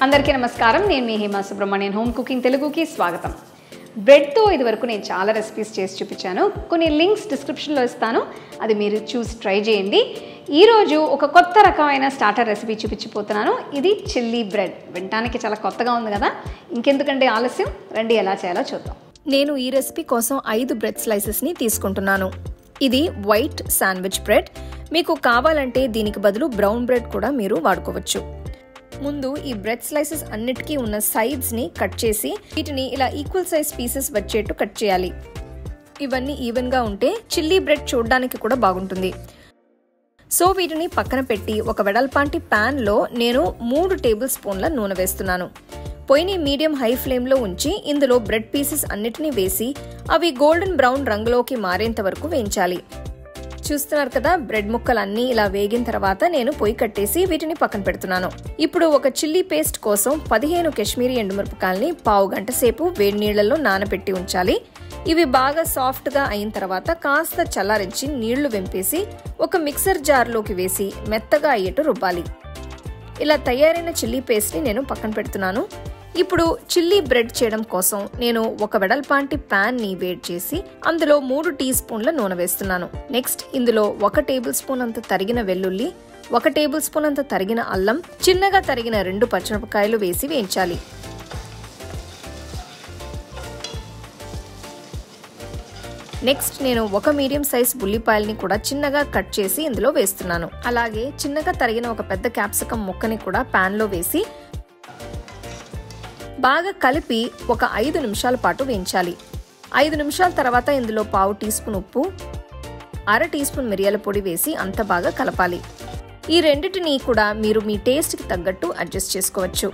అందరికీ నమస్కారం. నేను మీ హేమ సుబ్రహ్మణ్యన్ హోమ్ కుకింగ్ తెలుగుకి స్వాగతం. బ్రెడ్తో ఇదివరకు నేను చాలా రెసిపీస్ చేసి చూపించాను. కొన్ని లింక్స్ డిస్క్రిప్షన్లో ఇస్తాను, అది మీరు చూసి ట్రై చేయండి. ఈరోజు ఒక కొత్త రకమైన స్టార్టర్ రెసిపీ చూపించిపోతున్నాను. ఇది చిల్లీ బ్రెడ్. వినడానికి చాలా కొత్తగా ఉంది కదా, ఇంకెందుకంటే ఆలస్యం, రండి ఎలా చేయాలో చూద్దాం. నేను ఈ రెసిపీ కోసం 5 బ్రెడ్ స్లైసెస్ని తీసుకుంటున్నాను. ఇది వైట్ శాండ్విచ్ బ్రెడ్. మీకు కావాలంటే దీనికి బదులు బ్రౌన్ బ్రెడ్ కూడా మీరు వాడుకోవచ్చు. ముందు ఈ బ్రెడ్ స్లైసెస్ అన్నిటికీ ఉన్న సైడ్స్ని కట్ చేసి వీటిని ఇలా ఈక్వల్ సైజ్ పీసెస్ వచ్చేట్టు కట్ చేయాలి. ఇవన్నీ ఈవెన్గా ఉంటే చిల్లీ బ్రెడ్ చూడడానికి కూడా బాగుంటుంది. సో వీటిని పక్కన పెట్టి ఒక వెడల్పాంటి ప్యాన్లో నేను 3 టేబుల్ స్పూన్ల నూనె వేస్తున్నాను. పొయ్యిని మీడియం హై ఫ్లేమ్లో ఉంచి ఇందులో బ్రెడ్ పీసెస్ అన్నిటినీ వేసి అవి గోల్డెన్ బ్రౌన్ రంగులోకి మారేంత వరకు వేయించాలి. చూస్తున్నారు కదా, బ్రెడ్ ముక్కలు అన్నీ ఇలా వేగిన తర్వాత నేను పొయ్యి కట్టేసి వీటిని పక్కన పెడుతున్నాను. ఇప్పుడు ఒక చిల్లీ పేస్ట్ కోసం 15 కాశ్మీరీ ఎండుమిరపకాయల్ని పావు గంట సేపు వేడి నీళ్లలో నానబెట్టి ఉంచాలి. ఇవి బాగా సాఫ్ట్గా అయిన తర్వాత కాస్త చల్లారించి నీళ్లు వెంపేసి ఒక మిక్సర్ జార్లోకి వేసి మెత్తగా అయ్యేట్టు రుబ్బాలి. ఇలా తయారైన చిల్లీ పేస్ట్ని నేను పక్కన పెడుతున్నాను. ఇప్పుడు చిల్లీ బ్రెడ్ చేయడం కోసం నేను ఒక వెడల్పాంటి ప్యాన్ని వేడి చేసి అందులో 3 టీ స్పూన్ల నూనె వేస్తున్నాను. నెక్స్ట్ ఇందులో 1 టేబుల్ స్పూన్ అంత తరిగిన వెల్లుల్లి, 1 టేబుల్ స్పూన్ అంత తరిగిన అల్లం, చిన్నగా తరిగిన 2 పచ్చిమిరపకాయలు వేసి వేయించాలి. నెక్స్ట్ నేను 1 మీడియం సైజ్ ఉల్లిపాయల్ని కూడా చిన్నగా కట్ చేసి ఇందులో వేస్తున్నాను. అలాగే చిన్నగా తరిగిన ఒక పెద్ద క్యాప్సికం ముక్కని కూడా ప్యాన్లో వేసి బాగా కలిపి ఒక 5 నిమిషాల పాటు వేయించాలి. 5 నిమిషాల తర్వాత ఇందులో పావు టీ స్పూన్ ఉప్పు, 1/2 టీ స్పూన్ మిరియాల పొడి వేసి అంత బాగా కలపాలి. ఈ రెండిటిని కూడా మీరు మీ టేస్ట్కి తగ్గట్టు అడ్జస్ట్ చేసుకోవచ్చు.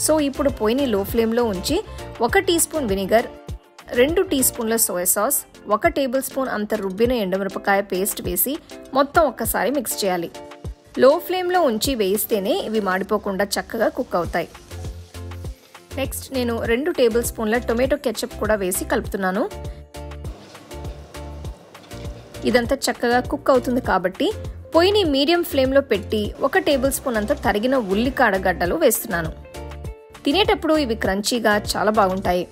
సో ఇప్పుడు పొయ్యిని లో ఫ్లేమ్లో ఉంచి 1 టీ స్పూన్ వినిగర్, 2 టీ స్పూన్ల సోయా సాస్, 1 టేబుల్ స్పూన్ అంత రుబ్బిన ఎండుమిరపకాయ పేస్ట్ వేసి మొత్తం ఒక్కసారి మిక్స్ చేయాలి. లో ఫ్లేమ్లో ఉంచి వేయిస్తేనే ఇవి మాడిపోకుండా చక్కగా కుక్ అవుతాయి. నెక్స్ట్ నేను 2 టేబుల్ స్పూన్ల టొమాటో కెచప్ కూడా వేసి కలుపుతున్నాను. ఇదంతా చక్కగా కుక్ అవుతుంది కాబట్టి పొయ్యిని మీడియం ఫ్లేమ్లో పెట్టి 1 టేబుల్ స్పూన్ అంత తరిగిన ఉల్లికాడ గడ్డలు వేస్తున్నాను. తినేటప్పుడు ఇవి క్రంచీగా చాలా బాగుంటాయి.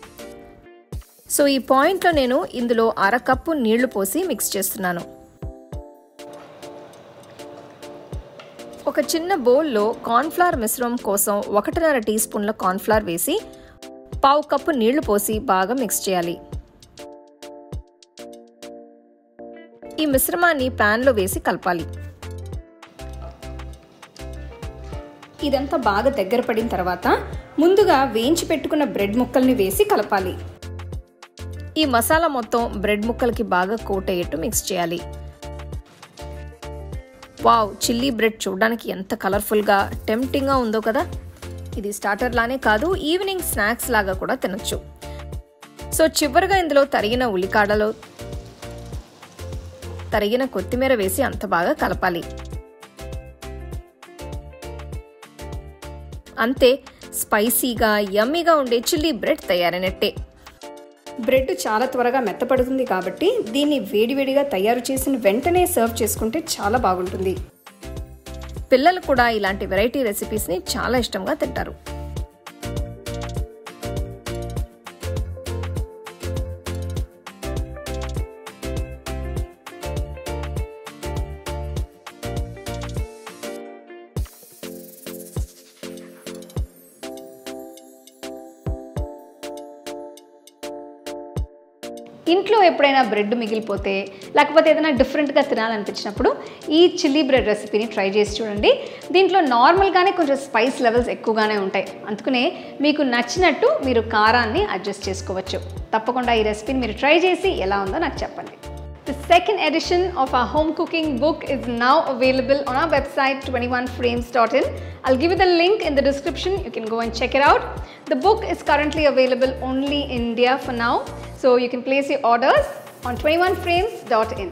సో ఈ పాయింట్లో నేను ఇందులో 1/2 కప్పు నీళ్లు పోసి మిక్స్ చేస్తున్నాను. ఒక చిన్న బౌల్లో కార్న్ఫ్లవర్ మిశ్రమం కోసం 1.5 టీ స్పూన్ల కార్న్ఫ్లవర్ వేసి పావు కప్పు నీళ్లు పోసి బాగా మిక్స్ చేయాలి. ఈ మిశ్రమాన్ని ప్యాన్లో వేసి కలపాలి. ఇదంతా బాగా దగ్గర పడిన తర్వాత ముందుగా వేయించి పెట్టుకున్న బ్రెడ్ ముక్కల్ని వేసి కలపాలి. ఈ మసాలా మొత్తం బ్రెడ్ ముక్కలకి బాగా కోట్ అయ్యేట్టు మిక్స్ చేయాలి. వావ్, చిల్లీ బ్రెడ్ చూడడానికి ఎంత కలర్ఫుల్గా టెంప్టింగ్గా ఉందో కదా. ఇది స్టార్టర్ లానే కాదు, ఈవినింగ్ స్నాక్స్ లాగా కూడా తినొచ్చు. సో చివరిగా ఇందులో తరిగిన ఉల్లికాడలు, తరిగిన కొత్తిమీర వేసి అంత బాగా కలపాలి. అంతే, స్పైసీగా యమ్మీగా ఉండే చిల్లీ బ్రెడ్ తయారైనట్టే. బ్రెడ్ చాలా త్వరగా మెత్తపడుతుంది కాబట్టి దీన్ని వేడివేడిగా తయారు చేసిన వెంటనే సర్వ్ చేసుకుంటే చాలా బాగుంటుంది. పిల్లలు కూడా ఇలాంటి వెరైటీ రెసిపీస్ని చాలా ఇష్టంగా తింటారు. ఇంట్లో ఎప్పుడైనా బ్రెడ్ మిగిలిపోతే లేకపోతే ఏదైనా డిఫరెంట్గా తినాలనిపించినప్పుడు ఈ చిల్లీ బ్రెడ్ రెసిపీని ట్రై చేసి చూడండి. దీంట్లో నార్మల్గానే కొంచెం స్పైస్ లెవెల్స్ ఎక్కువగానే ఉంటాయి, అందుకనే మీకు నచ్చినట్టు మీరు కారాన్ని అడ్జస్ట్ చేసుకోవచ్చు. తప్పకుండా ఈ రెసిపీని మీరు ట్రై చేసి ఎలా ఉందో నాకు చెప్పండి. The second edition of our home cooking book is now available on our website 21frames.in. I'll give you the link in the description. You can go and check it out. The book is currently available only in India for now, so you can place your orders on 21frames.in.